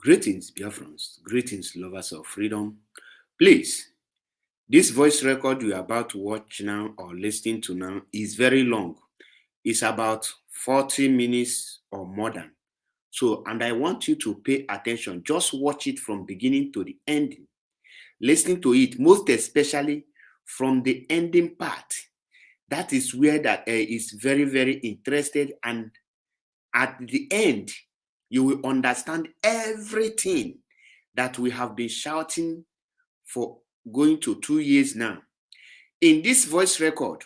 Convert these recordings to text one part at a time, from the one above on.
Greetings, Biafrans. Greetings, lovers of freedom. Please, this voice record you are about to watch now or listening to now is very long. It's about 40 minutes or more than. So, and I want you to pay attention. Just watch it from beginning to the ending. Listening to it, most especially from the ending part. That is where that is very, very interested, and at the end, you will understand everything that we have been shouting for going to 2 years now. In this voice record,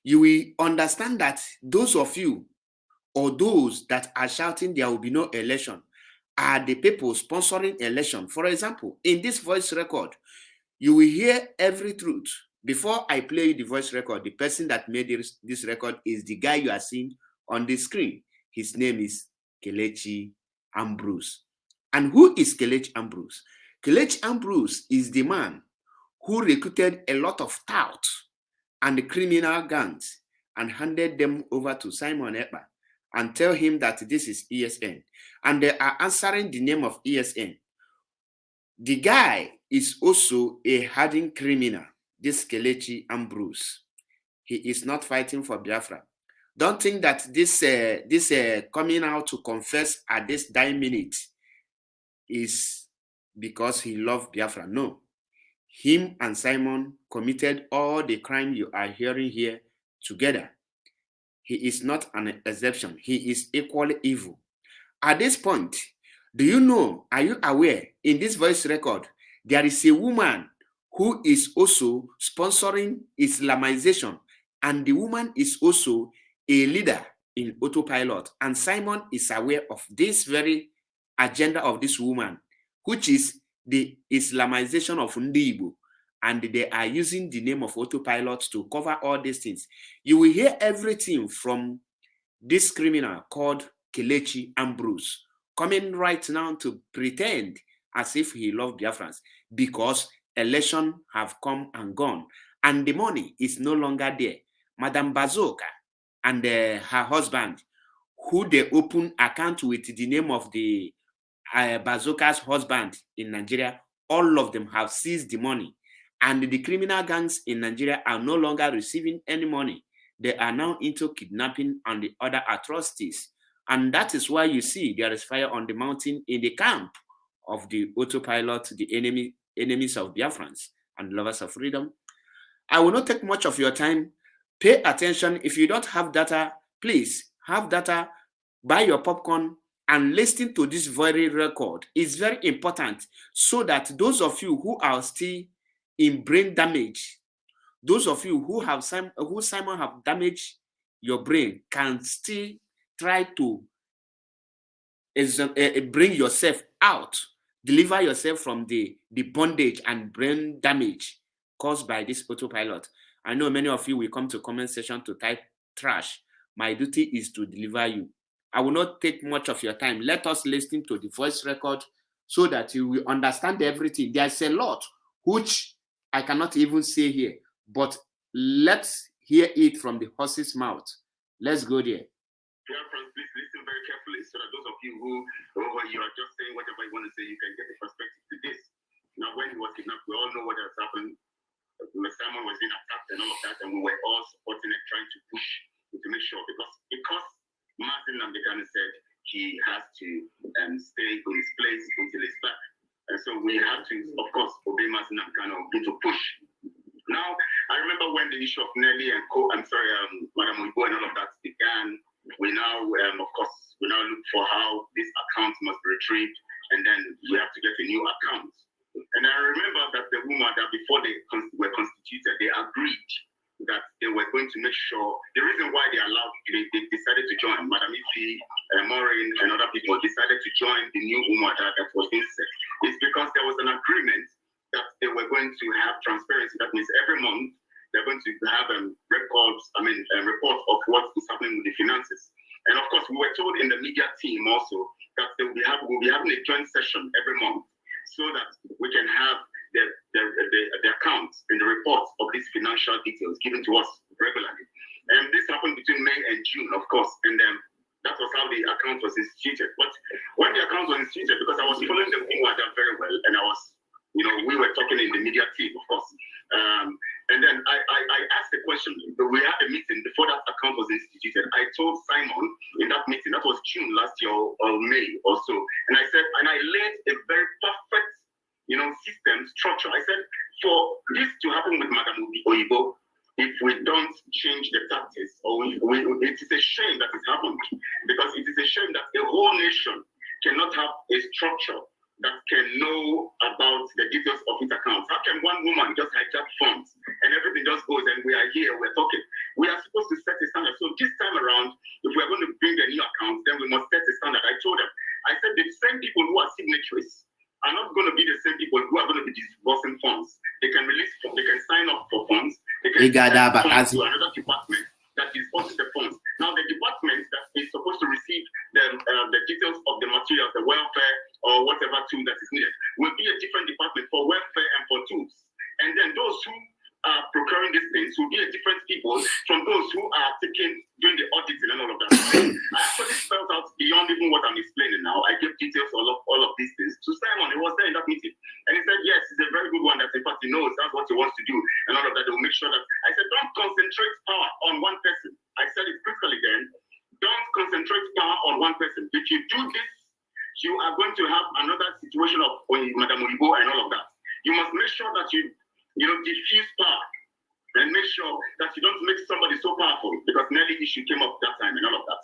you will understand that those of you or those that are shouting there will be no election are the people sponsoring election. For example, in this voice record, you will hear every truth. Before I play the voice record, the person that made this record is the guy you are seeing on the screen. His name is Kelechi Ambrose. And who is Kelechi Ambrose? Kelechi Ambrose is the man who recruited a lot of touts and the criminal gangs and handed them over to Simon Ekpa and tell him that this is ESN. And they are answering the name of ESN. The guy is also a hardened criminal, this Kelechi Ambrose. He is not fighting for Biafra. Don't think that this coming out to confess at this dying minute is because he loved Biafra. No. Him and Simon committed all the crime you are hearing here together. He is not an exception. He is equally evil. At this point, do you know, are you aware, in this voice record, there is a woman who is also sponsoring Islamization, and the woman is also a leader in autopilot, and Simon is aware of this very agenda of this woman, which is the Islamization of Ndi Igbo, and they are using the name of autopilot to cover all these things. You will hear everything from this criminal called Kelechi Ambrose coming right now to pretend as if he loved Biafrans, because election have come and gone, and the money is no longer there. Madam Bazoka and her husband, who they open account with the name of the Bazoka's husband in Nigeria, all of them have seized the money. And the criminal gangs in Nigeria are no longer receiving any money. They are now into kidnapping and the other atrocities. And that is why you see there is fire on the mountain in the camp of the autopilot, the enemies of Biafrans and lovers of freedom. I will not take much of your time. Pay attention. If you don't have data, please have data, buy your popcorn, and listen to this very record. It's very important so that those of you who are still in brain damage, those of you who Simon have damaged your brain, can still try to bring yourself out, deliver yourself from the bondage and brain damage caused by this autopilot. I know many of you will come to comment section to type trash. My duty is to deliver you. I will not take much of your time. Let us listen to the voice record so that you will understand everything. There's a lot which I cannot even say here, but let's hear it from the horse's mouth. Let's go there. Please listen very carefully so that those of you who you are just saying whatever you want to say, you can get the perspective to this. Now, when he was kidnapped, we all know what has happened. Simon was being attacked and all of that, and we were all supporting and trying to push to make sure, because Martin Namdekane said he has to stay in his place until he's back. And so we had to, of course, obey Martin Namdekane to push. Now, I remember when the issue of Nelly and Madam Uibo and all of that began, we now, of course, we now look for how this account must be retrieved, and then we have to get a new account. And I remember that the woman that before they were constituted, they agreed that they were going to make sure, the reason why they decided to join, Madam Ifi, Maureen, and other people decided to join the new Umada that was being set, is because there was an agreement that they were going to have transparency. That means every month they're going to have reports of what is happening with the finances. And of course, we were told in the media team also that we'll be having a joint session every month so that we can have the accounts and the reports of these financial details given to us regularly. And this happened between May and June, of course, and that was how the account was instituted. But when the account was instituted because I was following the thing very well, and I was, we were talking in the media team, of course. And then I asked the question. We had a meeting before that account was instituted. I told Simon in that meeting, that was June last year or May or so, and I said, and I laid a very perfect, system structure. I said, for this to happen with Madam Oyibo, if we don't change the tactics, or it is a shame that it happened, because it is a shame that a whole nation cannot have a structure that can know about the details of its accounts. How can one woman just hijack funds and everything just goes and we are here, we're talking? We are supposed to set a standard. So this time around, if we're going to bring a new account, then we must set a standard. I told them, I said the same people who are signatories are not going to be the same people who are going to be disbursing funds. They can release, they can sign up for funds, they can send funds to another department that disburses the funds. Now the department that is supposed to receive the details of the materials, the welfare or whatever tool that is needed, will be a different department for welfare and for tools. And then those who are procuring these things will be a different people from those who are doing the auditing and all of that. I actually spelled out beyond even what I'm explaining now. I gave details all of these things to Simon. He was there in that meeting. And he said, yes, it's a very good one that in fact he knows that's what he wants to do and all of that. They will make sure that, I said, don't concentrate power on one person. I said it quickly again. Don't concentrate power on one person. If you do this, you are going to have another situation of Madam Oyibo and all of that. You must make sure that you diffuse power and make sure that you don't make somebody so powerful, because Nelly issue came up that time and all of that.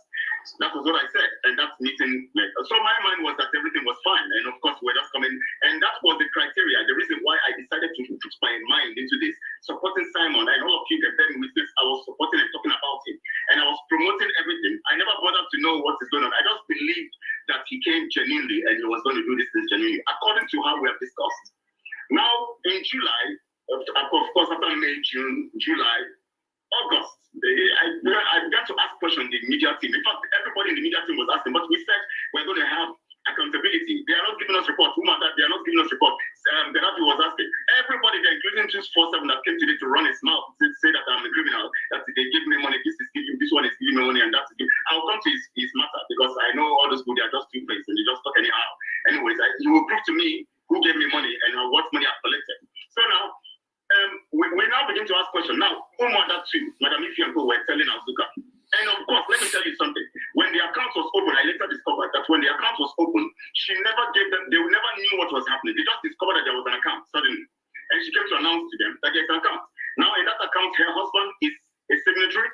That was what I said, and that meeting. So my mind was that everything was fine, and of course we're just coming, and that was the criteria, the reason why I decided to put my mind into this, supporting Simon, and all of you can bear with this. I was supporting and talking about him, and I was promoting everything. I never bothered to know what is going on. I just believed that he came genuinely and he was going to do this thing genuinely, according to how we have discussed. Now in July, of course, after May, June, July, August, I began to ask questions in the media team. In fact, everybody in the media team was asking, but we said we're going to have accountability. They are not giving us reports. They are not giving us reports. The Rafi was asking. Everybody there, including 247 that came today to run his mouth, to say that I'm a criminal, that they give me money, this one is giving me money, and that's it. I'll come to his matter, because I know all those people, they are just two-faced and they just talk anyhow. Anyways, you will prove to me who gave me money and what money I've collected. So now, we now begin to ask questions. Now, that too, Madam Ifi and Co were telling Azuka. And of course, let me tell you something. When the account was open, I later discovered that when the account was open, she never gave them, they never knew what was happening. They just discovered that there was an account suddenly. And she came to announce to them that there's an account. Now, in that account, her husband is a signatory.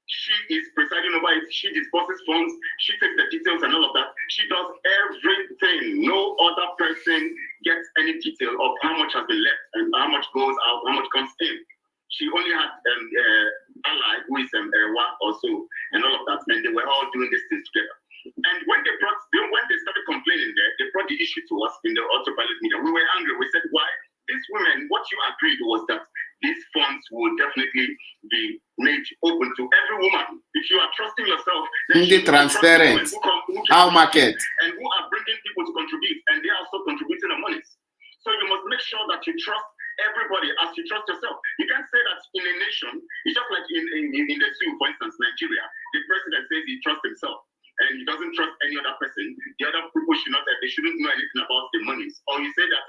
She is presiding over it. She disburses funds. She takes the details and all of that. She does everything. No other person gets any detail of how much has been left and how much goes out, how much comes in. She only had ally who is Erwa also and all of that, and they were all doing these things together. And when they started complaining there, they brought the issue to us in the autopilot media. We were angry. We said, why? These women, what you agreed was that these funds will definitely be made open to every woman. If you are trusting yourself, then be transparent. Our market. And who are bringing people to contribute, and they are also contributing the monies. So you must make sure that you trust everybody as you trust yourself. You can't say that in a nation, it's just like in the zoo, for instance, Nigeria, the president says he trusts himself and he doesn't trust any other person. The other people they shouldn't know anything about the monies. Or you say that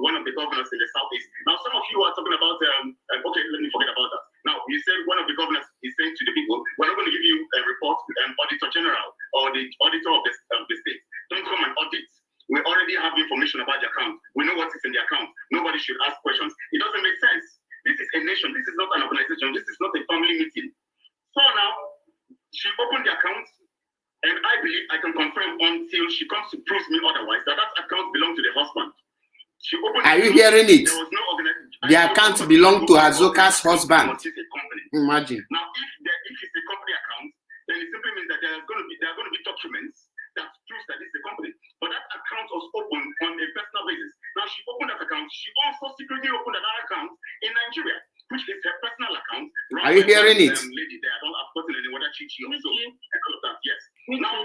one of the governors in the southeast. Now, some of you are talking about, okay, let me forget about that. Now, you said one of the governors is saying to the people, we're not going to give you a report, Auditor General or the auditor of the state. Don't come and audit. We already have information about the account. We know what is in the account. Nobody should ask questions. It doesn't make sense. This is a nation. This is not an organization. This is not a family meeting. So now, she opened the account, and I believe I can confirm until she comes to prove me otherwise that account belongs to the husband. She opened. Are you hearing it? There was no organization. The account belongs to Azuka's husband. Imagine. Now, if it's a company account, then it simply means that there are going to be documents that proves that it's a company. But that account was opened on a personal basis. Now, she opened that account. She also secretly opened another account in Nigeria, which is her personal account. Are you hearing it? Lady there, I don't have gotten any whether Chichi or so and all of that. Yes. Now,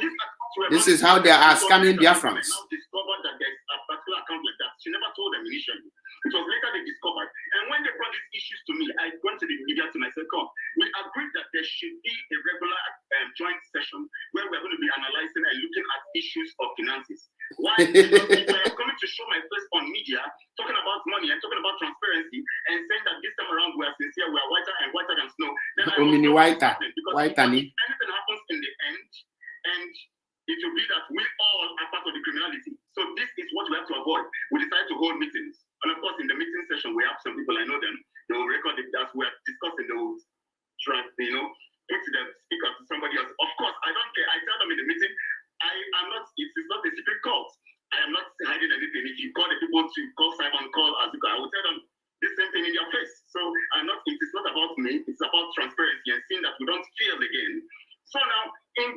this is how they are scamming Biafrans. Now discovered that there's a particular account like that. She never told them initially. It was later they discovered. And when they brought these issues to me, I went to the media team. I said, come, we agreed that there should be a regular joint session where we're going to be analyzing and looking at issues of finance Why? Because if I am coming to show my face on media, talking about money and talking about transparency, and saying that this time around we are sincere, we are whiter and whiter than snow, then I will know what's happening. Because if anything happens in the end, and it will be that we all are part of the criminality. So this is what we have to avoid. We decided to hold meetings. And of course, in the meeting session, we have some people, I know them, they will record it as we are discussing, they will try, put the speaker to somebody else. Of course, I don't care. I tell them in the meeting, it is not a secret cult. I am not hiding anything. If you call the people to call Simon, call Azuka, I will tell them the same thing in their face. So it is not about me, it's about transparency and seeing that we don't fail again. So now, in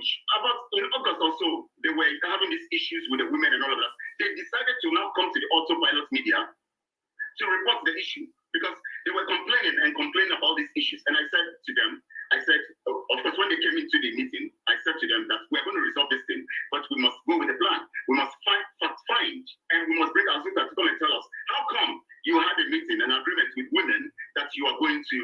August or so, they were having these issues with the women and all of that. They decided to now come to the autopilot media to report the issue because they were complaining about these issues. And I said to them, of course, when they came into the meeting, I said to them that we're going to resolve this thing, but we must go with a plan. We must find, and we must bring Azuka to come and tell us how come you had a meeting, an agreement with women that you are going to,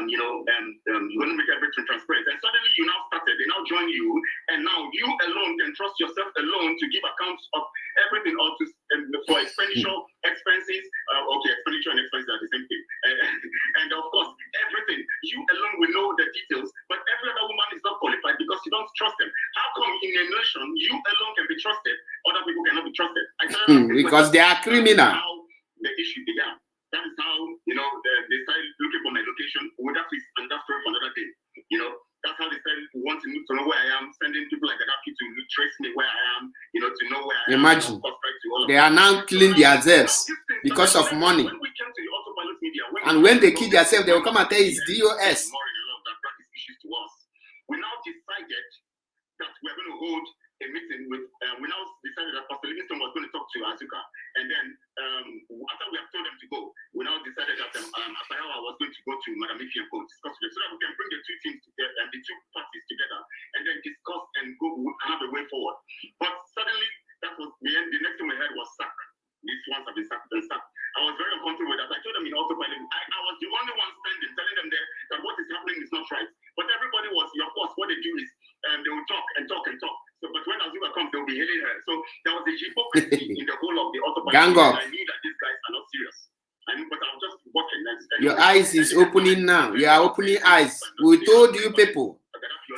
you're going to make everything transparent. And suddenly you now started, they now join you, and now you alone can trust yourself alone to give accounts of everything or to for expenditure, expenses. Expenditure and expenses are the same thing. And of course, everything. You alone will know the details, but every other woman is not qualified because you don't trust them. How come in a nation you alone can be trusted, other people cannot be trusted? Because they are criminal. How the issue began. That is how, they started looking for my location. Well, that is another story for another day. That's how they started wanting to know where I am, sending people like Gaddafi to trace me where I am, to know where I am. Imagine. They are now killing themselves because of money. When we came to the autopilot media, and when they kill themselves, they will come and tell it's DOS. We now decided that we're going to hold a meeting with, we now decided that Pastor Livingstone was going to talk to Azuka. And then after we have told them to go, we now decided that Asayawa was going to go to Madam Ifi and go discuss with them so that we can bring the two teams together and the two parties together and then discuss and go have a way forward. But suddenly, that was the end. The next thing we heard was sack. These ones have been sacked. I was very uncomfortable with that. I told them in autopilot, I was the only one standing, telling them there that what is happening is not right. But everybody was, of course, what they do is they will talk and talk and talk. So, but when Azuka comes, they will be hailing her. So there was a hypocrisy in the whole of the autopilot. Gang up. I knew that these guys are not serious. But I'm just walking. Your eyes is opening now. You are opening eyes. We told you people,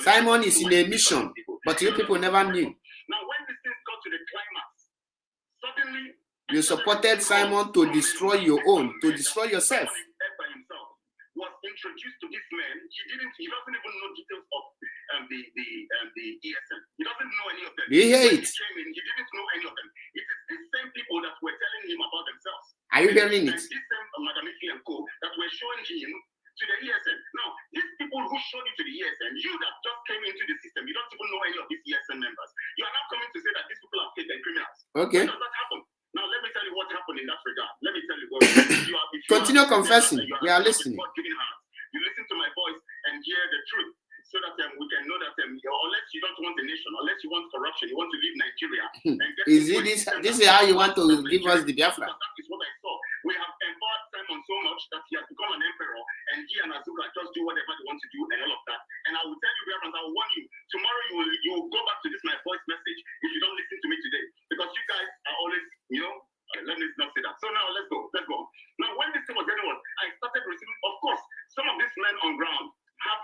Simon is in a mission, but you people never knew. Now, when this thing got to the climax, suddenly you supported Simon to destroy your own, to destroy yourself. Was introduced to this man. He doesn't even know details of the ESN. He doesn't know any of them. He didn't know any of them. It is the same people that were telling him about themselves. Are you hearing it? And this same Madam Ifi and Co. that were showing him to the ESN. Now, these people who showed you to the ESN, you that just came into the system, you don't even know any of these ESN members. You are now coming to say that these people are fake and criminals. Okay. How does that happen? Now, let me tell you what happened in that regard. Let me tell you what. Continue confessing. We are listening. You listen to my voice and hear the truth so that we can know that unless you don't want a nation, unless you want corruption, you want to leave Nigeria. This is how you want to give us the Biafra? That is what I saw. We have empowered Simon so much that he has become an emperor, and he and Azuka just do whatever they want to do and all of that. And I will tell you, Biafrans, I will warn you, tomorrow you will go back to this my voice message if you don't listen to me today. Because you guys are always, let me not say that. So now let's go. Now, when this thing was going on, I started receiving, of course, some of these men on ground have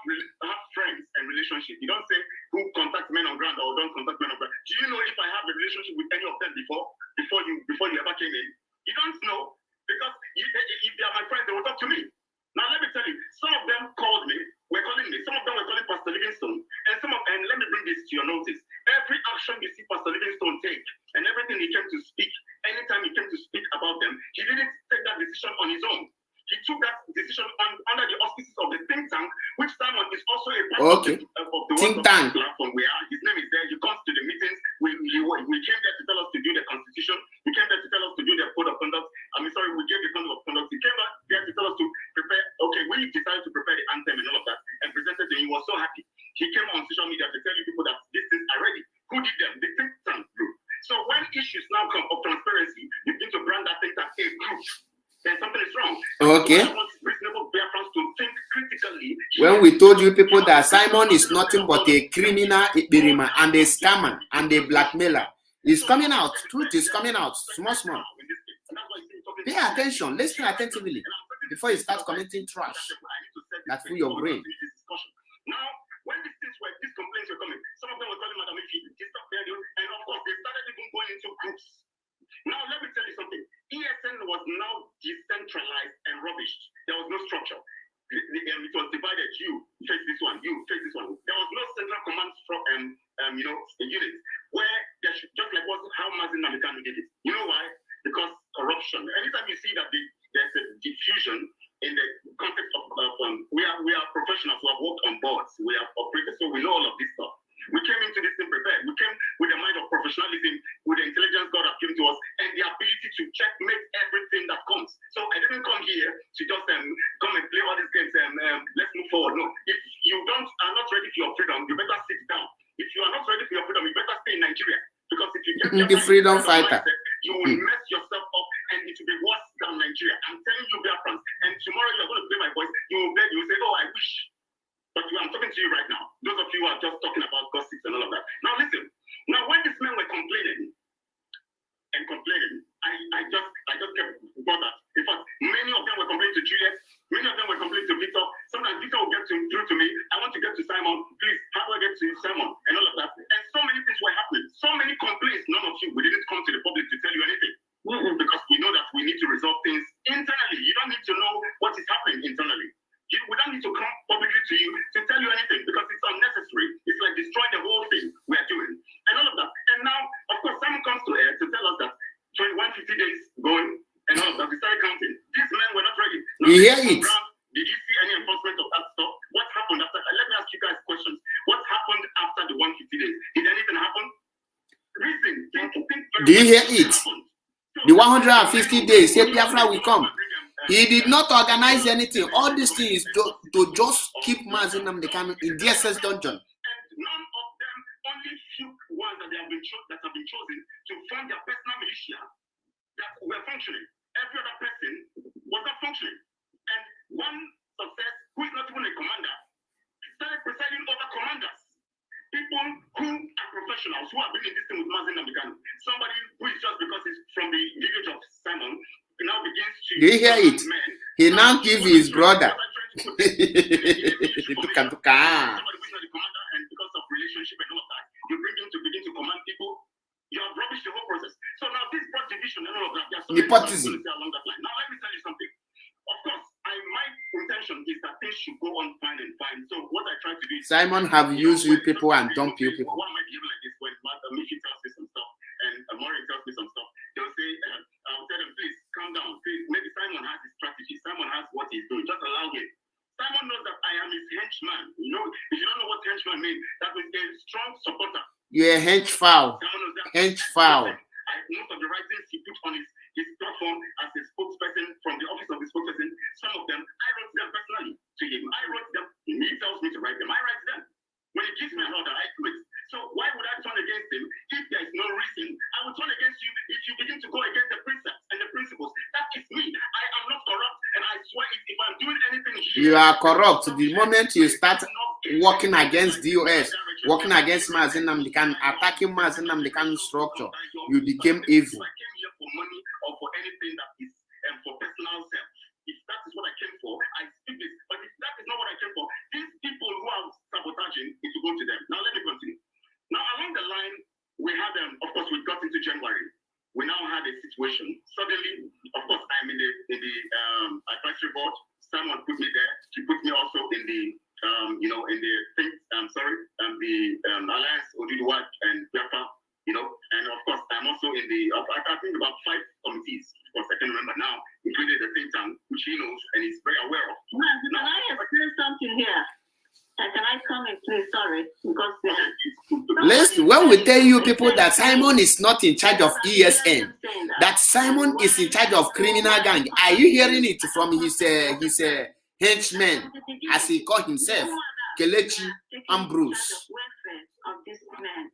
friends and relationships. You don't say who contacts men on ground or don't contact men on ground. Do you know if I have a relationship with any of them before you ever came in? You don't know, because if they are my friends, they will talk to me. Now let me tell you, some of them called me, were calling me, some of them were calling Pastor Livingstone, and let me bring this to your notice. Every action you see Pastor Livingstone take, and everything he came to speak, anytime he came to speak about them, he didn't take that decision on his own. He took that decision under the auspices of the think tank, which Simon is also a part of the think tank platform. His name is there. He comes to the meetings. We came there to tell us to do the constitution. He came there to tell us to do the code of conduct. We gave the code of conduct. He came back there to tell us to prepare. Okay, we decided to prepare the anthem and all of that, and presented it. He was so happy. He came on social media to tell you people that these things are ready. Who did them? The think tank group. So when issues now come of transparency, you begin to brand that think tank a group. Then something is wrong. Okay. So I want reasonable Biafrans to think critically. When we told you people that Simon is nothing but a criminal and a scammer and a blackmailer, It's coming out. Truth is coming out. Small. Pay attention. Listen attentively before you start commenting trash that fill your brain. Now, when these complaints were coming, some of them were calling Madam Ifi, and of course, they started even going into groups. Now, let me tell you something. ESN was now decentralized and rubbished. There was no structure. It was divided. You face this one. You face this one. There was no central command unit where there should, just like how Mazi Nnamdi Kanu did it. You know why? Because corruption. Anytime you see that there's a diffusion in the context of we are professionals who have worked on boards. We are operators, so we know all of this stuff. We came into this thing prepared. We came with a mind of professionalism, with the intelligence God has given to us, and the ability to checkmate everything that comes. So I didn't come here to just come and play all these games and let's move forward. No, if you are not ready for your freedom, you better sit down. If you are not ready for your freedom, you better stay in Nigeria. Because if you get the freedom fighter, you will mess yourself up, and it will be worse than Nigeria. I'm telling you, Biafrans. And tomorrow you're going to play my voice. You will beg. You will say, "Oh, I wish." But I'm talking to you right now. Those of you who are just talking about gossips and all of that. Now listen. Now when these men were complaining, I just kept about that. In fact, many of them were complaining to Juliet. Many of them were complaining to Victor. Sometimes Victor will get through to me. I want to get to Simon. Please, how do I get to Simon? And all of that. And so many things were happening. So many complaints. None of you, we didn't come to the public to tell you anything. Because we know that we need to resolve things internally. You don't need to know what is happening internally. We don't need to come publicly to you to tell you anything because it's unnecessary. It's like destroying the whole thing we are doing. And all of that. And now, of course, Simon comes to air to tell us that 150 days going and all of that. We started counting. These men were not ready. Now, you hear it? Did you see any enforcement of that stuff? What happened after? Let me ask you guys questions. What happened after the 150 days? Did anything happen? Reason. Do you hear it? The 150 days, say Biafra will come. He did not organize anything. All these things to just keep Mazi Nnamdi Kanu in DSS dungeon. And none of them, only few ones that have been chosen to form their personal militia that were functioning. Every other person was not functioning. And one success, who is not even a commander, started presiding over commanders. People who are professionals, who have been in this thing with Mazi Nnamdi Kanu. Somebody who is just because he's from the village of Simon, now begins to... Do you hear it? He now gives his brother. Somebody who is not the commander, and because of relationship and all of that, you bring him to begin to command people. You have rubbished the whole process. So now this broad division and all of that, there are so many things along that line. Now let me tell you something. Of course, my intention is that things should go on fine and fine. So what I try to do is... Simon have used you people and dump you people. Why am I behaving like this when Mickey tells me some stuff and Maureen tells me some stuff? They'll say, I'll tell them, please, calm down. Please, maybe Simon has his strategy. Simon has what he's doing. Just allow him. Simon knows that I am his henchman. You know, if you don't know what henchman means, that means a strong supporter. You're a hench foul. Hench foul. Most of the writings he put on his platform as a spokesperson from the office of the spokesperson, some of them, I wrote them personally to him. I wrote them. He tells me to write them. I write them. When he gives me an order, I do it. So why would I turn against him if there is no reason? I will turn against you if you begin to go against the precepts and the principles. That is me. I am not corrupt, and I swear if I'm doing anything here... You are corrupt. The moment you start working against DOS, working against Mazi Nnamdi Kanu, attacking Mazi Nnamdi Kanu's structure, you became evil. I came here for money or for anything that is for personal self. If that is what I came for, I speak this. But if that is not what I came for, these people who are sabotaging, it will go to them. Now let me continue. Now along the line, we had of course, we got into January. We now had a situation. Suddenly, of course, I'm in the advisory board. Someone put me there. She put me also in the in the think. The Alliance Oduduwa and Biafra. And of course, I'm also in the. I think about 5 committees. Of course, I can remember now, including the think tank, which he knows and is very aware of. Can I explain something here? Can I come in, please? Sorry, because listen, when we tell you people that Simon is not in charge of ESN, that Simon is in charge of criminal gang, are you hearing it from his henchmen, as he called himself, Kelechi Ambrose? Of this man.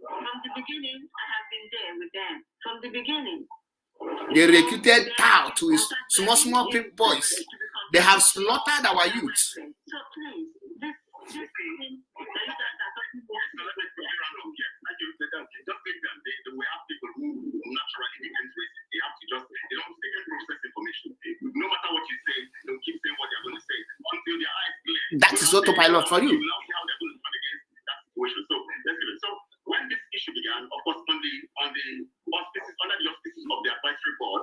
From the beginning, I have been there with them. From the beginning. They recruited Tao to his small boys. They have slaughtered our youth. So please, this thing that you guys are talking about. Just leave them. We have That is autopilot for you. You will now see how they're going to fight against that situation. So let's do it. So when this issue began, of course, under the auspices of the advisory board,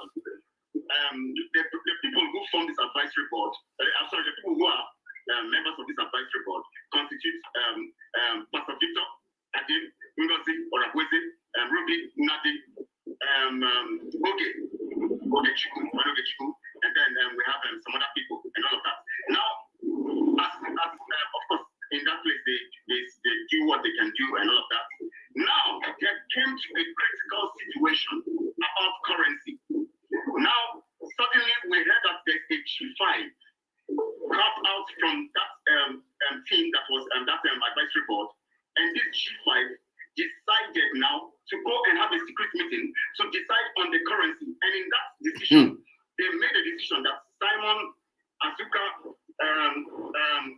the people who form this advisory board, the people who are members of this advisory board constitute Pastor Victor Adin, Ngozi Orakweze, Ruby Nadi, Ogechukwu, and then we have some other people and all of that. Now, of course, in that place they do what they can do and all of that. Now there came to a critical situation about currency. Now suddenly we heard that there's a G5 cut out from that team that was that advisory board, and this G5 decided now to go and have a secret meeting to decide on the currency. And in that decision, they made a decision that Simon, Azuka,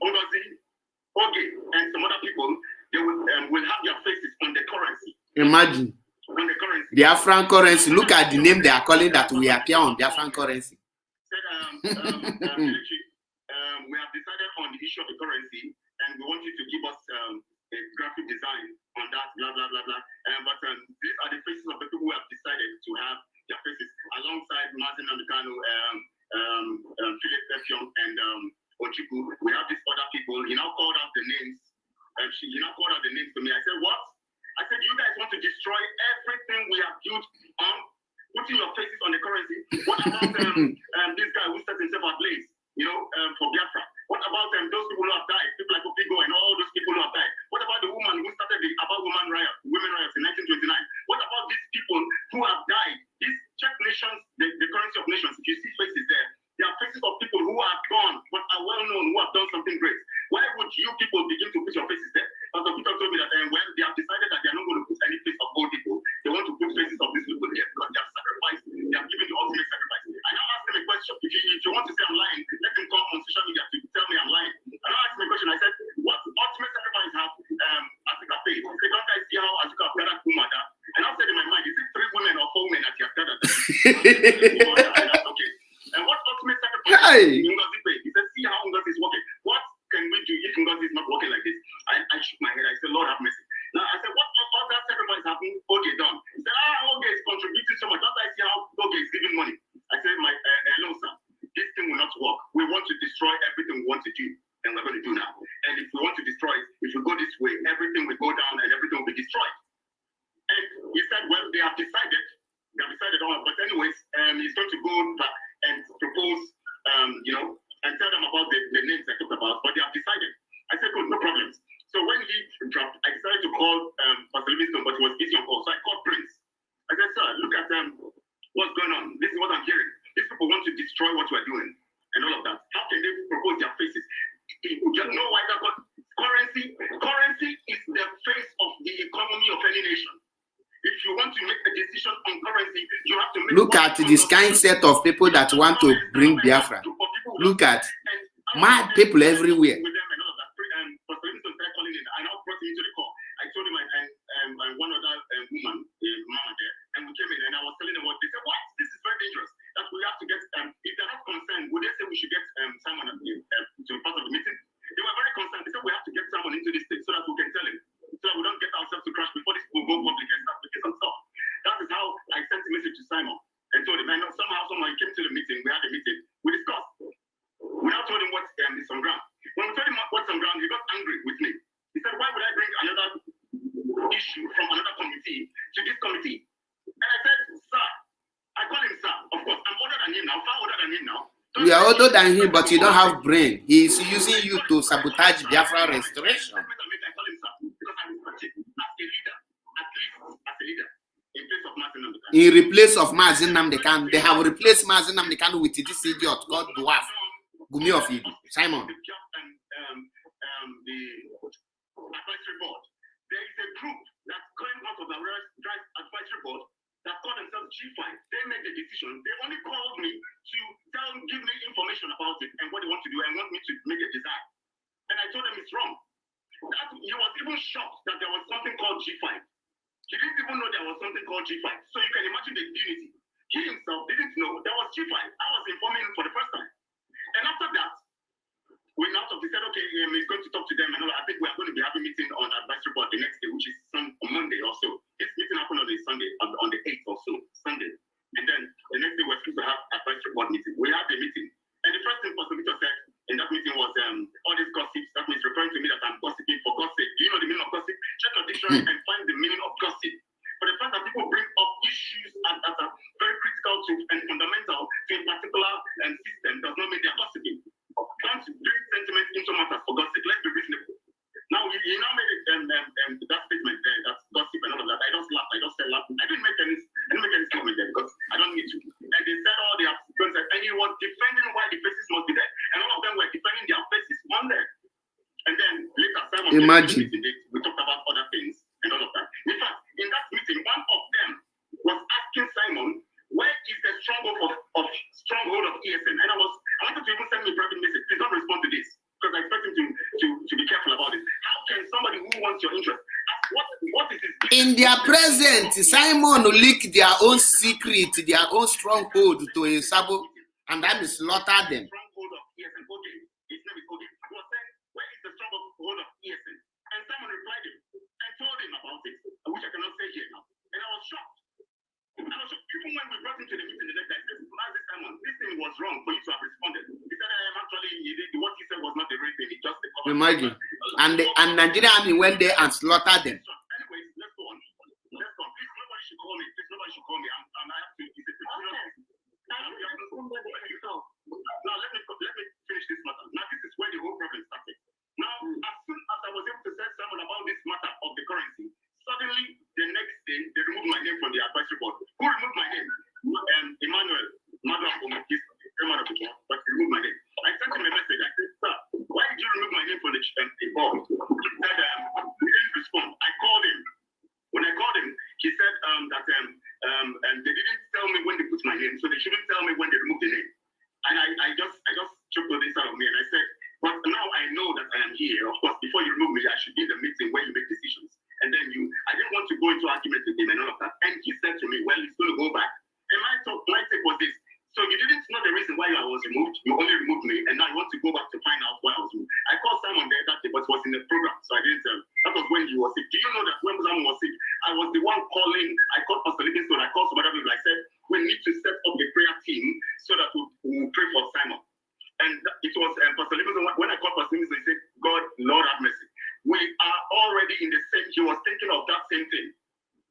Ngozi, Oge, and some other people, they will have their faces on the currency. Imagine. On the currency. The Afran currency. Look at the name they are calling that we appear on the Afran currency. Said, we have decided on the issue of the currency, and we want you to give us a graphic design on that, blah, blah, blah, blah. But these are the faces of the people who have decided to have their faces alongside Martin Namdekanu, Philip Effiong, and Ojukwu. We have these other people. He now called out the names. He now called out the names to me. I said, what? I said, you guys want to destroy everything we have built on putting your faces on the currency? What about this guy who set himself ablaze, for Biafra? What about those people who have died, people like Opigo and all those people who have died? What about the woman who started the About women riots in 1929? What about these people who have died? These check nations, the currency of nations, if you see faces there, they are faces of people who are gone but are well known, who have done something great. Why would you people begin to put your faces there? Pastor Peter told me that when they have decided that they are not going to put any face of old people, they want to put faces of these people here because they have sacrificed, they have given the ultimate sacrifice. I now ask them a question. If you want to say I'm lying, let them come on social media to tell me I'm lying. I now ask them a question. I said, what ultimate sacrifice have Africa paid? He said, don't I see how Africa have gathered Umada? And I said in my mind, is it 3 women or 4 women that you have gathered? And that's okay. And what ultimate sacrifice Ngozi paid? He said, see how Ngozi is working. What can we do if Ngozi is not working like this? I shook my head. I said, Lord have mercy. Now I said, what that sacrifice happened? Okay, done. He said, Oge is contributing so much. Don't I see how Oge is giving money? I said, hello, sir. This thing will not work. We want to destroy everything we want to do, and we're going to do now. And if we want to destroy it, if we go this way, everything will go down and everything will be destroyed. And he said, well, they have decided on. But anyways, he's going to go back and propose, and tell them about the names I talked about. But they have decided. I said, good, no problems. So when he dropped, I decided to call Pastor Livingston, but he was busy on call. So I called Prince. I said, sir, look at what's going on. This is what I'm hearing. These people want to destroy what we're doing and all of that. How can they propose their faces? You know why that got currency is the face of the economy of any nation. If you want to make a decision on currency, you have to make look at this kind set of people that want to bring Biafra. Look at mad people everywhere. I now brought him into the call. I told him and one other woman, a mama there, and we came in and I was telling them what they said. What? This is very dangerous. That we have to get if they're not concerned, would they say we should get Simon to be part of the meeting? They were very concerned. They said we have to get someone into this thing so that we can tell him, so that we don't get ourselves to crash before this will go public and start making some stuff. That is how I sent a message to Simon and told him. And somehow he came to the meeting. We had a meeting. We discussed. We now told him what is on ground. When we told him what's on ground, he got angry with me. He said, why would I bring another issue from another committee to this committee? And I said, sir, I call him sir. Of course, I'm older than him now, far older than him now. You are older than him, but you don't have brain. He is using you to sabotage Biafra restoration. I call him sir because I respect him as a leader, at least as a leader, in place of Martin Namdekanu. In replace of Mazin Namdekanu, they have replaced Mazin Namdekanu with this idiot called Dwarf, Gumi of Idu, Simon. The advisory board. There is a group that came out of the advisory board that called themselves G5. They made the decision. They only called me to give me information about it and what they want to do and want me to make a design. And I told them it's wrong. He was even shocked that there was something called G5. He didn't even know there was something called G5. So you can imagine the unity. He himself didn't know there was G5. I was informing him for the first time. And after that, we now decided said, okay, he's going to talk to them. And I think we are going to be having a meeting on advisory board the next day, which is on Monday or so. This meeting happened on the Sunday, on the 8th or so, Sunday. And then the next day we're supposed to have advisory board meeting. We have the meeting. And the first thing Pastor Victor said in that meeting was all these gossips. That means referring to me that I'm gossiping for God's sake. Do you know the meaning of gossip? Check your dictionary and find the meaning of gossip. For the fact that people bring up issues that are very critical to and fundamental to a particular system does not mean they are gossiping. Don't bring sentiment into matters for God's sake. Let's be reasonable. Now, he now made it, that statement there, that's gossip and all of that. I just laughed. I just said laugh. I didn't make any statement there because I don't need to. And they said all the consequences, and he was defending why the faces must be there. And all of them were defending their faces on there. And then later, Simon, imagine. We talked about other things and all of that. In fact, in that meeting, one of them was asking Simon, where is the stronghold of ESN? And I wanted to even send me a private message. Please don't respond to this, because I expect him to be careful about it. How can somebody who wants your interest ask what is his business? In their presence, Simon leaked their own secret, their own stronghold to a sabo, and that is slaughter them. Stronghold of ESN. Okay, his name is Oge. He was saying, where is the stronghold of ESN? And Simon replied him and told him about it, which I cannot say here now. And I was shocked. Even when we brought him to the meeting the next day, I said, Master Simon, this thing was wrong for you to have responded. He said, actually, what he said was not the real thing. It just the cover. Imagine. And Nigerian army went there and slaughtered them. Anyways, let's go on. Please, nobody should call me. I have to. Now, let me finish this matter. Now, this is where the whole problem started. Now, as soon as I was able to tell someone about this matter of the currency, suddenly, the next day, they removed my name from the advisory board. Who removed my name? Emmanuel. But he removed my name. I sent him a message. I said, sir, why did you remove my name from the board? He said, he didn't respond. I called him. When I called him, he said that they didn't tell me when they put my name, so they shouldn't tell me when they removed the name. And I just choked this out of me, and I said, but now I know that I am here. Of course, before you remove me, I should be in the meeting where you make decisions. And then I didn't want to go into argument with him and all of that. And he said to me, well, he's going to go back. And my take was this. So you didn't know the reason why I was removed. You only removed me, and now you want to go back to find out why I was removed. I called Simon there that day, but it was in the program, so I didn't tell him. That was when he was sick. Do you know that when Simon was sick, I was the one calling. I called Pastor Livingston. I called some other people. I said, we need to set up a prayer team so that we will pray for Simon. And it was Pastor Livingston. When I called Pastor Livingston, he said, God, Lord have mercy. We are already in the same. He was thinking of that same thing.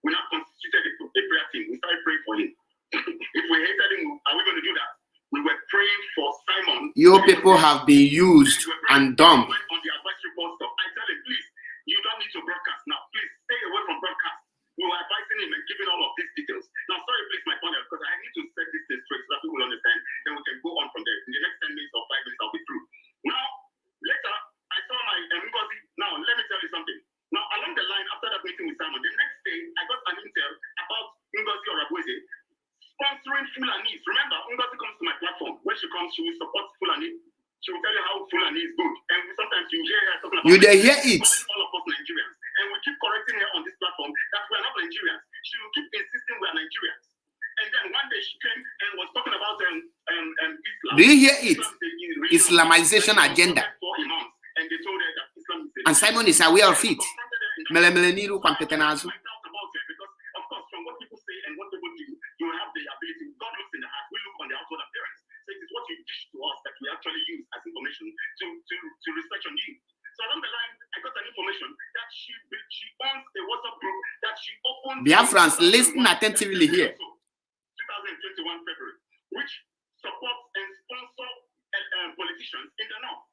We now constituted a prayer team. We started praying for him. If we hated him, are we going to do that? We were praying for Simon. Your people have been used and dumped. On the advisory board stuff. I tell him, please, you don't need to broadcast now. Please stay away from broadcast. We were advising him and giving all of these details. Now, sorry, please, my panel, because I need to set this thing straight so that people will understand. Then we can go on from there. In the next 10 minutes or 5 minutes, I'll be through. Now, later, I saw my Ngozi. Now, let me tell you something. Now, along the line, after that meeting with Simon, the next day, I got an intel about Ngozi Orabueze sponsoring Fulani. Remember, Ngozi comes to my platform. When she comes, she will support Fulani. She will tell you how Fulani is good. And sometimes you hear her talking about You they hear it. all of us Nigerians. And we keep correcting her on this platform that we are not Nigerians. She will keep insisting we are Nigerians. And then one day she came and was talking about Islam. Do you hear it? Islamization agenda. And they told her that Islam is And Simon is aware of it. Because, of course, from what people say and what people do, you have the ability. God looks in the heart. We look on the outward appearance. So it is what you dish to us that we actually use as information to research on you. So along the line, I got an information that she owns a WhatsApp group that she opened. Biafrans, listen attentively here. 2021 February, which supports and sponsors politicians in the north.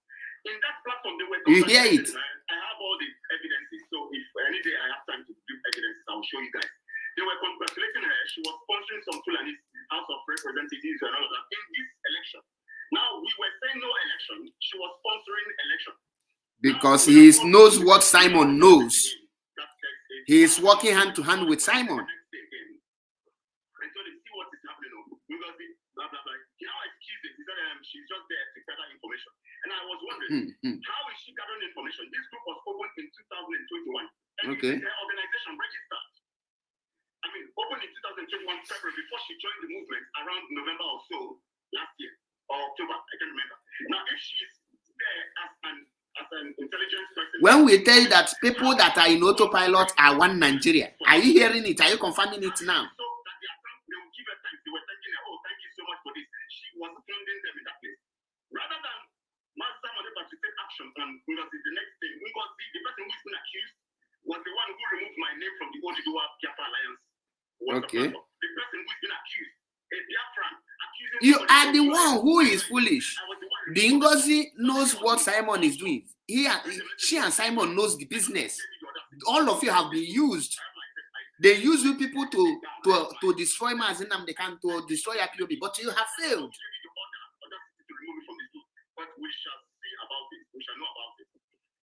In that platform, they were. You hear it? I have all the evidences. So if any day I have time to do evidences, I will show you guys. They were congratulating her. She was sponsoring some Fulani House of Representatives and all of that in this election. Now we were saying no election. She was sponsoring election. Because he knows what Simon knows. He is working hand to hand with Simon. She's just there to gather information. And I was wondering, how is she gathering information? This group was opened in 2021. And Okay. her organization registered. I mean, opened in 2021 February before she joined the movement around November or so last year, or October, I can't remember. Now, if she's there as an intelligence person. When we tell you that people that are in autopilot are one Nigeria, are you hearing it? Are you confirming it now? So that they will give her thanks. They were thanking her, oh, thank you so much for this. She was funding them in that place. Rather than Master Monepa to take action on Ngozi, the next thing, Ngozi, the person who's been accused, was the one who removed my name from the Oduduwa Biafra Alliance. Okay. The person who's been accused, a Biafran, accusing You somebody are the of- one who is foolish. I was the one The Ngozi knows what Simon is doing. She and Simon knows the business. All of you have been used. They use you people to destroy Mazinam. They can to destroy IPOB, but you have failed. to remove it from the school. But we shall see about it. We shall know about it.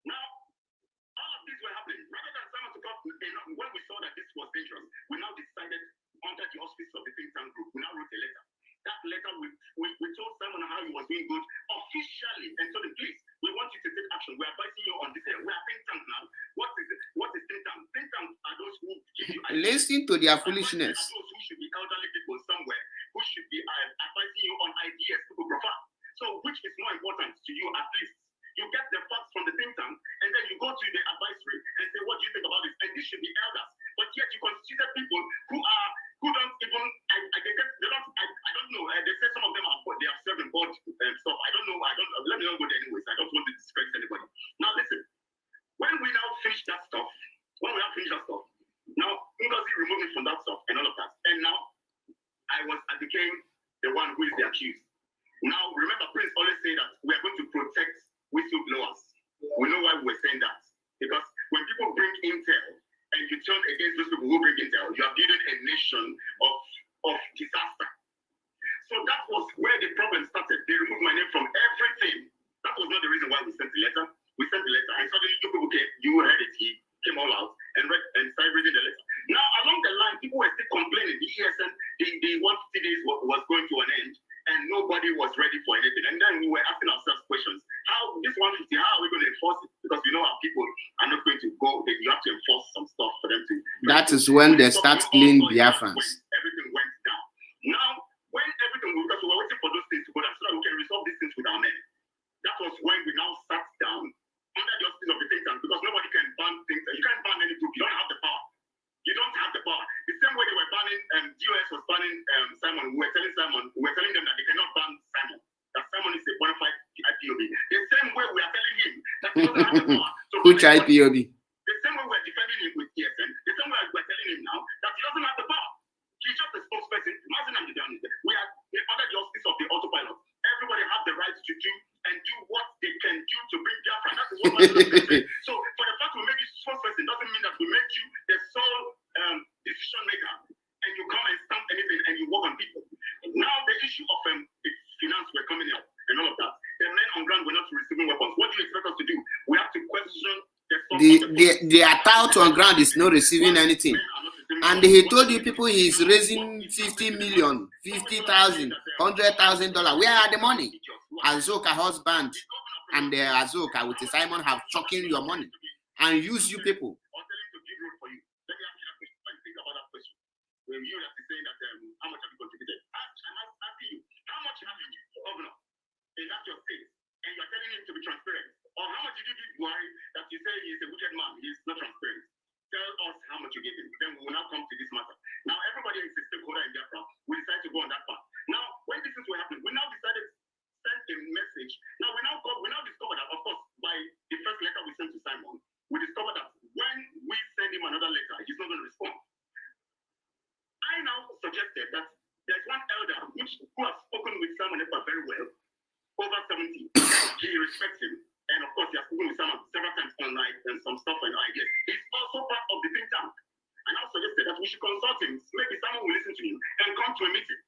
Now, all of these were happening. Rather than Simon to come, when we saw that this was dangerous, we now decided under the auspices of the think tank group, we now wrote a letter. That letter, we told Simon how he was doing good officially, and told him, please, we want you to take action. We are advising you on this. We are think tank now. What is think tank? Think tank are those who give you ideas. Listen to their foolishness. Are those who should be elderly people somewhere, who should be advising you on ideas to prefer. So, which is more important to you at least? You get the facts from the think tank, and then you go to the advisory and say, what do you think about this? And this should be elders. But yet you consider people who don't even, I don't know. They say some of them they have served in board stuff. I don't know. Let me not go there anyways. I don't want to discredit anybody. Now listen, when we now finish that stuff, now Ngozi removed me from that stuff and all of that. And now I became the one who is the accused. Now remember, Prince always say that we are going to protect whistleblowers. We know why we're saying that. Because when people bring intel and you turn against those people who bring intel, you are building a nation of disaster. So that was where the problem started. They removed my name from everything. That was not the reason why we sent the letter. We sent the letter, and suddenly two people came. You heard it. He came all out and read and started reading the letter. Now, along the line, people were still complaining. The ESN, the 150 days was going to an end, and nobody was ready for anything. And then we were asking ourselves questions: how this 150? How are we going to enforce it? Because we know our people are not going to go. You have to enforce some stuff for them to. That is when they start killing Biafrans. Everything went down. Now, when everything, because we were waiting for those things to go down so that we can resolve these things with our men. That was when we now sat down under the auspices of the think tank, because nobody can ban things. You can't ban any group. You don't have the power. You don't have the power. The same way they were banning, DOS was banning Simon. We were telling them that they cannot ban Simon. That Simon is a bona fide IPOB. The same way we are telling him that he doesn't have the power. So Which IPOB? The same way we're defending him with ESN. The same way we're telling him now that he doesn't have the power. He's just a spokesperson. We are under the auspices of the autopilot. Everybody has the right to do what they can do to bring Biafra. That is what Mazina said. So for the fact we make you spokesperson doesn't mean that we make you the sole decision maker, and you come and stamp anything and you work on people. Now the issue of the finance were coming out and all of that. The men on ground were not receiving weapons. What do you expect us to do? We have to question the tout on ground is not receiving anything. And he told you people he's raising 50 million, 50,000, $100,000. Where are the money? Azoka husband and Azoka with Simon have chucking your money and use you people. When you have to say that how much have you contributed? I'm asking you, how much have you given the governor in that your state? And you are telling him to be transparent. Or how much did you give Buhari that you say he is a wicked man? He is not transparent. Tell us how much you gave him. Then we will now come to this matter. Now everybody is a stakeholder in Biafra. We decided to go on that path. Now when this things were happening, we now decided to send a message. Now we now discovered that, of course, by the first letter we sent to Simon, we discovered that when we send him another letter, he's not going to respond. I now suggested that there's one elder who has spoken with Simon Ekpa very well, over 70. He respects him. And of course, he has spoken with Simon several times online and some stuff and ideas. He's also part of the think tank. And I suggested that we should consult him. Maybe someone will listen to him and come to a meeting.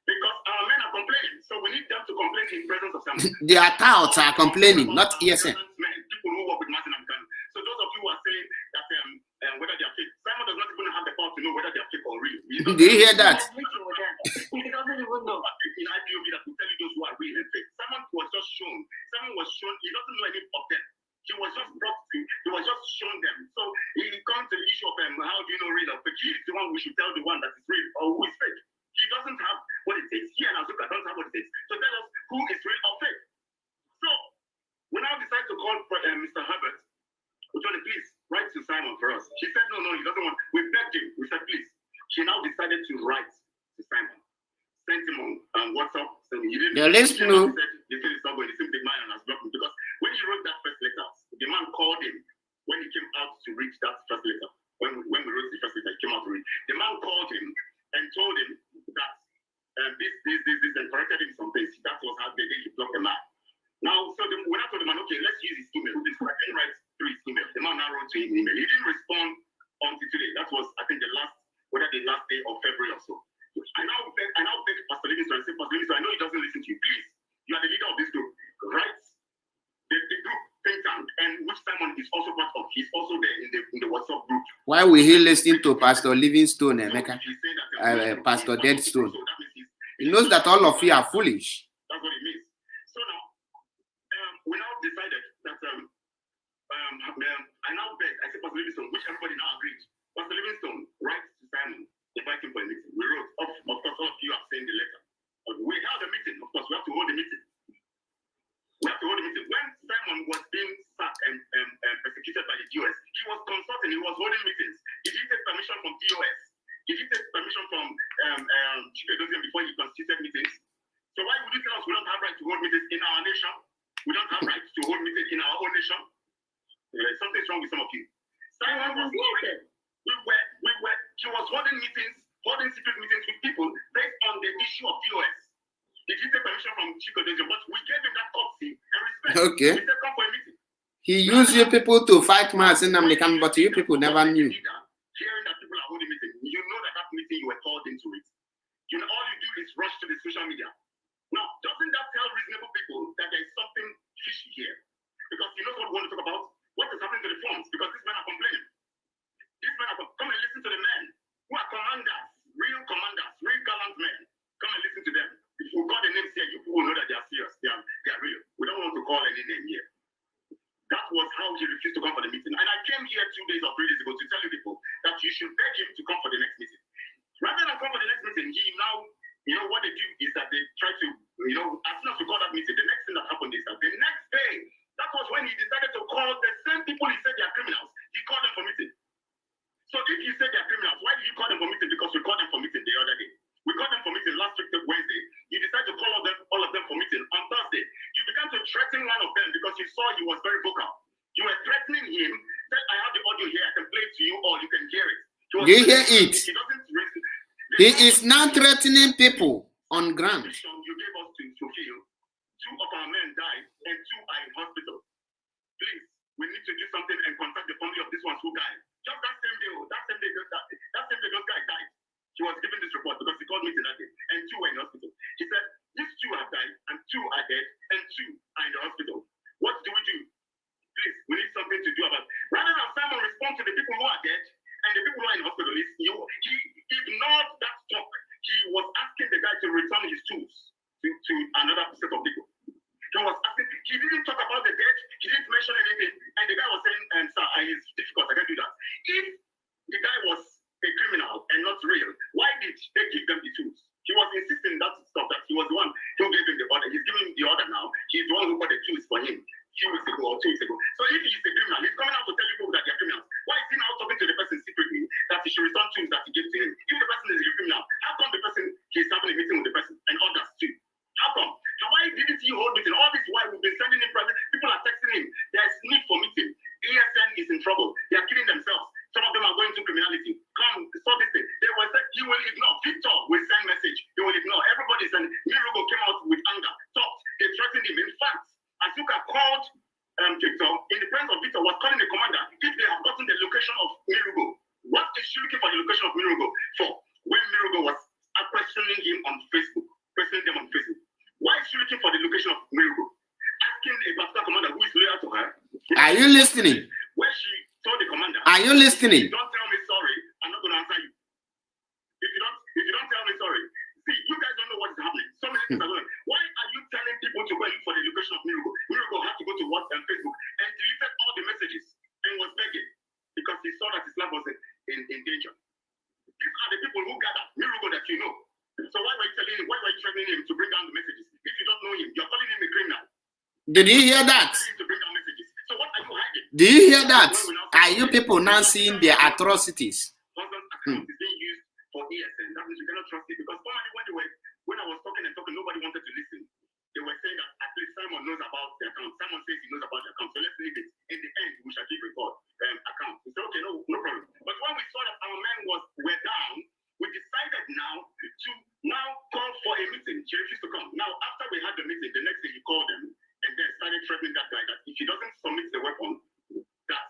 Because our men are complaining. So we need them to complain in presence of Simon. Their touts are complaining, not ESN. People who work with Martin and Kanu. So those of you who are saying that whether they are fake, Simon does not even have the power to know whether they are fake or real. Do you hear that? He doesn't even know. In IPOB that will tell you those who are real and fake. Simon was just shown. He doesn't know any of them. He was just brought to, he was just shown them. So he comes to the issue of how do you know real or fake? He is the one we should tell the one that is real or who is fake. He doesn't have what it takes. He and Azuka don't have what it takes to tell us who is real or fake. So we now decide to call for write to Simon for us. She said, no, he doesn't want. We begged him. We said, please. She now decided to write to Simon. Sent him on WhatsApp. So he didn't. Yeah, let's know. He said it's not going. He seemed the man and has blocked him because when he wrote that first letter, the man called him when he came out to read that first letter. When we wrote the first letter, he came out to read. The man called him and told him that this, and corrected him some things. That was how the day he blocked the man. Now, so when I told the man, okay, let's use his email. I can write through his email. The man now wrote to him an email. He didn't respond until today. That was, I think, the last day of February or so. I now beg Pastor Livingston and say, Pastor Livingston, I know he doesn't listen to you. Please, you are the leader of this group. Write the group think tank, and which Simon is also part of. He's also there in the WhatsApp group. Why will he listen to Pastor Livingstone, Emeka? Pastor Deadstone. So that means He knows that all of you are foolish. that's what it means. So now, we now decided that I now beg, I said, Pastor Livingstone, which everybody now agreed. Pastor Livingstone, write to Simon, invite him for a meeting. We wrote, of course, all of you have seen the letter. We held a meeting, of course, we have to hold a meeting. When Simon was being sacked and persecuted by the DOS, he was consulting, he was holding meetings. He didn't take permission from DOS. He didn't take permission from Chief Edozian before he constituted meetings. So why would you tell us we don't have right to hold meetings in our nation? We don't have right to hold meetings in our own nation? Something's wrong with some of you. Simon was holding. He was holding meetings, holding secret meetings with people based on the issue of DOS. He didn't take permission from Chief Edozian, but we gave him that courtesy and respect. Okay. We said, come for a meeting. He used you people to fight Mass in American, but you people never knew. Hearing that people are holding meeting, you know that meeting you were called into it. You know, all you do is rush to the social media. Now, doesn't that tell reasonable people that there is something fishy here? Because you know what we want to talk about? What is happening to the forms? Because these men are complaining. These men are come and listen to the men who are commanders, real gallant men. Come and listen to them. If we call the names here, you people will know that they are serious. They are real. We don't want to call any name here. That was how he refused to come for the meeting. And I came here 2 days or 3 days ago to tell you people that you should beg him to come for the next meeting. Rather than come for the next meeting, he now, what they do is that they try to, as soon as we call that meeting, the next thing that happened is that the next day, that was when he decided to call the same people he said they are criminals. He called them for meeting. So if you said they are criminals, why did you call them for meeting? Because we called them for meeting the other day. We called them for meeting last week, Wednesday. You decided to call all of them for meeting on Thursday. You began to threaten one of them because you saw he was very vocal. You were threatening him. Said, I have the audio here. I can play it to you or you can hear it. Do you hear it? He doesn't reason. He is now threatening people on ground. You gave us to fulfill. 2 of our men died and 2 are in hospital. Please, we need to do something and contact the family of these ones who died. Just that same day, those guys died. He was given this report because he called me that day, and 2 were in hospital. He said, these 2 have died, and 2 are dead, and 2 are in the hospital. What do we do? Please, we need something to do about it. Rather than Simon respond to the people who are dead and the people who are in hospital, he ignored that talk. He was asking the guy to return his tools to another set of people. He was asking, he didn't talk about the dead, he didn't mention anything, and the guy was saying, sir, it's difficult, I can't do that. If the guy was a criminal and not real, why did they give them the tools? He was insisting that stuff, that he was the one who gave him the order. He's giving him the order now. He's the one who got the tools for him a few weeks ago or 2 weeks ago. So if he's a criminal, he's coming out to tell people that they're criminals. Why is he now talking to the person secretly that he should return tools that he gave to him? If the person is a criminal, how come the person, he's having a meeting with the person and others too? How come? Now why didn't he hold meeting? All this while we've been sending him presents, people are texting him. There's need for meeting. ESN is in trouble. They are killing themselves. Some of them are going to criminality. Come, stop this thing. They will say, he will ignore. Victor will send message. He will ignore. Everybody send. Mirugo came out with anger. Talked. They threatened him. In fact, Asuka called Victor, in the presence of Victor, was calling the commander if they have gotten the location of Mirugo. What is she looking for the location of Mirugo for? When Mirugo was questioning him on Facebook, questioning them on Facebook. Why is she looking for the location of Mirugo? Asking a particular commander who is loyal to her. Are you listening? When she told the commander, are you listening? Don't tell me sorry, I'm not going to answer you. If you don't tell me sorry, see, you guys don't know what is happening. So many things are going on. Why are you telling people to go look for the location of Mirugo? Mirugo had to go to WhatsApp and Facebook and deleted all the messages and was begging because he saw that his life was in danger. These are the people who gathered Mirugo that you know. So why were you threatening him to bring down the messages? If you don't know him, you're calling him a criminal. Did you hear that? To bring down messages. So what are you hiding? Do you hear that? Are you people now seeing their atrocities? Husband's account is being used for ESN. That means you cannot trust it because formerly when I was talking, nobody wanted to listen. They were saying that at least Simon knows about the account. Simon says he knows about the account, so let's leave it. In the end, we shall keep record account. We said, okay, no problem. But when we saw that our men were down, we decided now to call for a meeting. She refused to come. Now, after we had the meeting, the next day he called them and then started threatening that guy that if he doesn't submit the weapon, that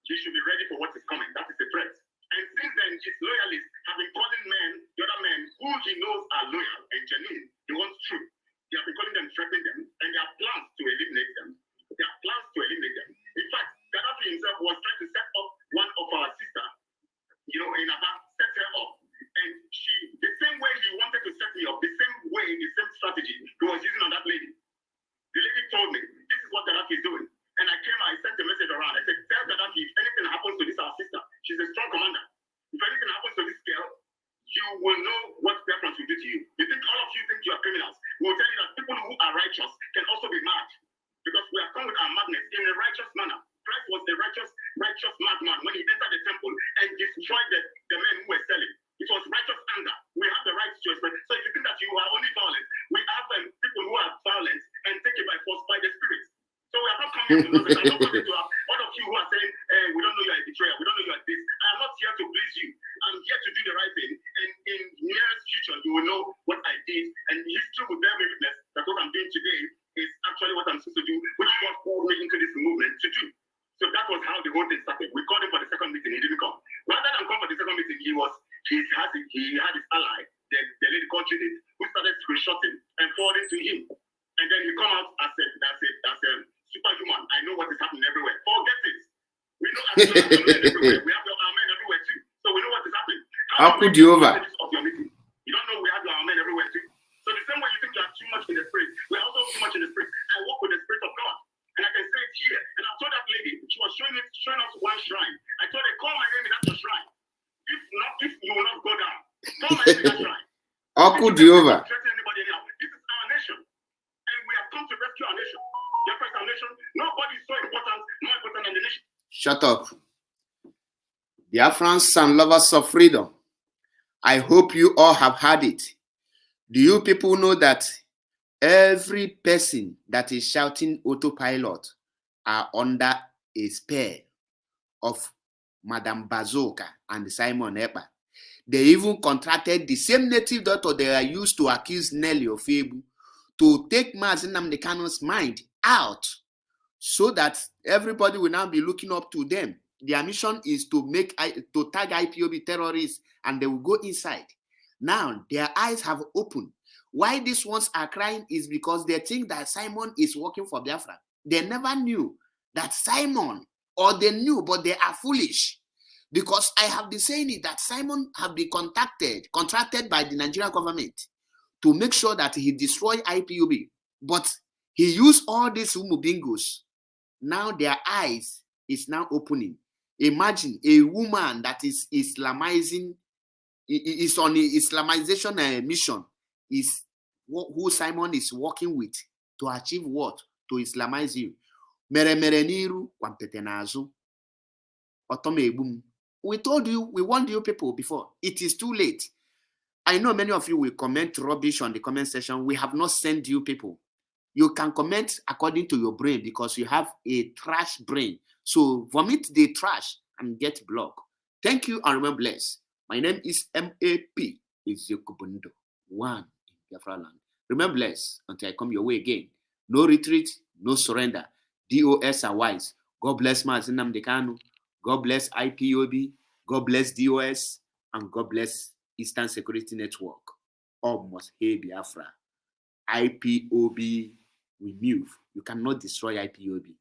he should be ready for what is coming. That is a threat. And since then, his loyalists have been calling the other men who he knows are loyal and genuine. He wants truth. They have been calling them, threatening them, and there are plans to eliminate them. In fact, Gaddafi himself was trying to set up one of our sisters, in Aba, set her up. And the same way he wanted to set me up, the same strategy he was using on that lady. The lady told me, this is what Gaddafi is doing. And I sent a message around. I said, tell Gaddafi if anything happens to this our sister, she's a strong commander. If anything happens to this girl, you will know what Biafrans will do to you. All of you think you are criminals. We will tell you that people who are righteous can also be mad. Because we have come with our madness in a righteous manner. Christ was a righteous madman when he entered the temple and destroyed the men who were selling. It was righteous anger. We have the right to express. So if you think that you are only violent, we have people who are violent and take it by force by the Spirit. So we are not coming to nonsense. I'm not coming to all of you who are saying, we don't know you are a betrayer, we don't know you are this. I am not here to please you. I'm here to do the right thing. And in nearest future, you will know what I did. And history will bear me witness that what I'm doing today is actually what I'm supposed to do, which God called me into this movement to do. So that was how the whole thing started. We called him for the second meeting, he didn't come. Rather than come for the second meeting, he had his ally, the lady called Judith, who started screenshotting and forwarding to him. And then he come out as a superhuman. I know what is happening everywhere. Forget it. We know actually men everywhere. We have our men everywhere too. So we know what is happening. I'll put you over. You don't know we have our men everywhere too. So the same way you think you are too much in the spirit, we are also too much in the spirit. I walk with the Spirit of God. And I can say it here. And I told that lady, she was showing us one shrine. I told her, call my name in that shrine. If you will not go down, call my name in that shrine. I'll put you over. Anybody anyhow. This is our nation. And we have come to rescue our nation. Our nation. Nobody is so important, more important than the nation. Shut up. Biafrans and lovers of freedom, I hope you all have had it. Do you people know that every person that is shouting autopilot are under a spell of Madam Bazooka and Simon Ekpa? They even contracted the same native doctor they are used to accuse Nelly Ofebu to take Mazi Nnamdi Kanu's mind out so that everybody will now be looking up to them. Their mission is to tag IPOB terrorists and they will go inside. Now their eyes have opened. Why these ones are crying is because they think that Simon is working for Biafra. They never knew that Simon, or they knew, but they are foolish. Because I have been saying it that Simon have been contracted by the Nigerian government to make sure that he destroy IPOB. But he used all these Umubingos. Now their eyes is now opening. Imagine a woman that is Islamizing, is on the Islamization mission, is who Simon is working with to achieve what? To Islamize you. Niru kwampetenazu. Otomebum. We told you, we warned you people before. It is too late. I know many of you will comment rubbish on the comment section. We have not sent you people. You can comment according to your brain because you have a trash brain. So vomit the trash and get blocked. Thank you and remain blessed. My name is MAP. It's Yokubundo. One in Biafra land. Remain blessed until I come your way again. No retreat, no surrender. DOS are wise. God bless Mazi Nnamdi Kanu. God bless IPOB. God bless DOS. And God bless Eastern Security Network. All must hail Biafra. IPOB will move. You cannot destroy IPOB.